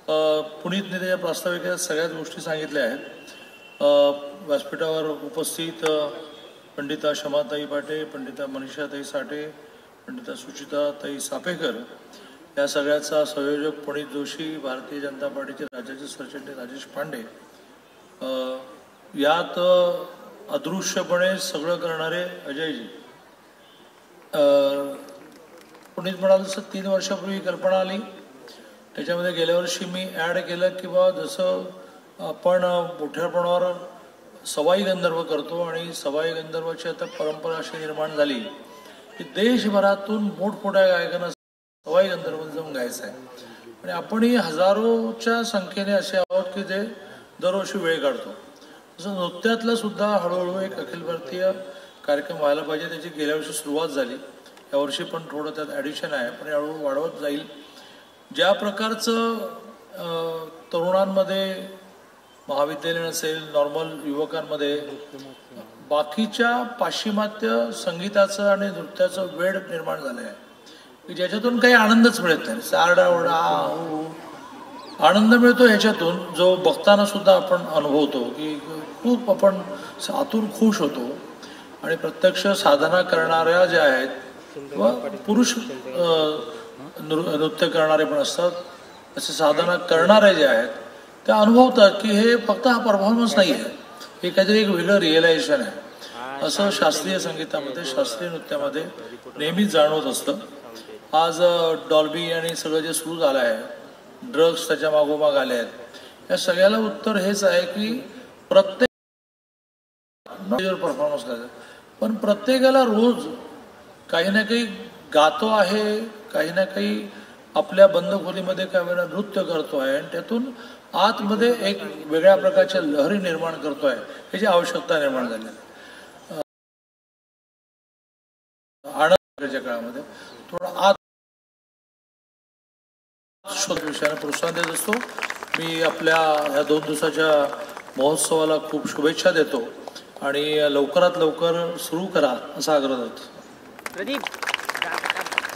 पुनीत नेतेच्या प्रास्ताविकेत सगळ्याच गोष्टी सांगितल्या आहेत। व्यासपीठावर उपस्थित पंडिता शमाताई पाटे, पंडिता मनीषाताई साठे, पंडिता सुचिताताई सापेकर या सगळ्याचा संयोजक पुनीत जोशी, भारतीय जनता पार्टीचे राज्याचे सरचिटणीस राजेश पांडे, यात अदृश्यपणे सगळं करणारे अजयजी। पुनीत म्हणाल तसं 3 वर्षापूर्वी कल्पना आली, त्याच्यामध्ये गेल्या वर्षी मी ॲड केलं की बा जसं आपण मोठ्यापणावर सवाई गंधर्व करतो आणि सवाई गंधर्वाची आता परंपरा अशी निर्माण झाली की देशभरातून मोठमोठ्या गायकांना सवाई गंधर्व जाऊन गायचं आहे आणि आपणही हजारोच्या संख्येने असे आहोत की जे दरवर्षी वेळ काढतो। तसं नृत्यातलं सुद्धा हळूहळू एक अखिल भारतीय कार्यक्रम व्हायला पाहिजे। त्याची गेल्या वर्षी सुरुवात झाली, यावर्षी पण थोडं त्यात ॲडिशन आहे, पण हळूहळू वाढवत जाईल। ज्या प्रकारचं तरुणांमध्ये महाविद्यालयीन असेल, नॉर्मल युवकांमध्ये बाकीच्या पाश्चिमात्य संगीताचं आणि नृत्याचं वेड निर्माण झालं आहे की ज्याच्यातून काही आनंदच मिळत नाही। सारडाओरडा आनंद मिळतो ह्याच्यातून, जो बघताना सुद्धा आपण अनुभवतो की खूप आपण आतून खुश होतो। आणि प्रत्यक्ष साधना करणाऱ्या ज्या आहेत किंवा पुरुष नृत्य करणारे पण असतात, असे साधना करणारे जे आहेत ते अनुभवतात की हे फक्त हा परफॉर्मन्स नाही आहे, हे काहीतरी एक वेगळं रिअलायझेशन आहे। असं शास्त्रीय संगीतामध्ये, शास्त्रीय नृत्यामध्ये नेहमीच जाणवत असतं। आज डॉल्बी आणि सगळं जे सुरू झालं आहे, ड्रग्स त्याच्या मागोमाग आले आहेत, या सगळ्याला उत्तर हेच आहे की प्रत्येक परफॉर्मन्स करायचं, पण प्रत्येकाला रोज काही ना काही गातो आहे, काही ना काही आपल्या बंद खोलीमध्ये काही वेळा नृत्य करतो आहे आणि त्यातून आतमध्ये एक वेगळ्या प्रकारच्या लहरी निर्माण करतो आहे, ह्याची आवश्यकता निर्माण झाली आहे। आनंदाच्या काळामध्ये थोडा आत शोध विषयाला प्रोत्साहन देत असतो। मी आपल्या ह्या 2 दिवसाच्या महोत्सवाला खूप शुभेच्छा देतो आणि लवकरात लवकर सुरू करा असा आग्रह करतो। प्रदीप।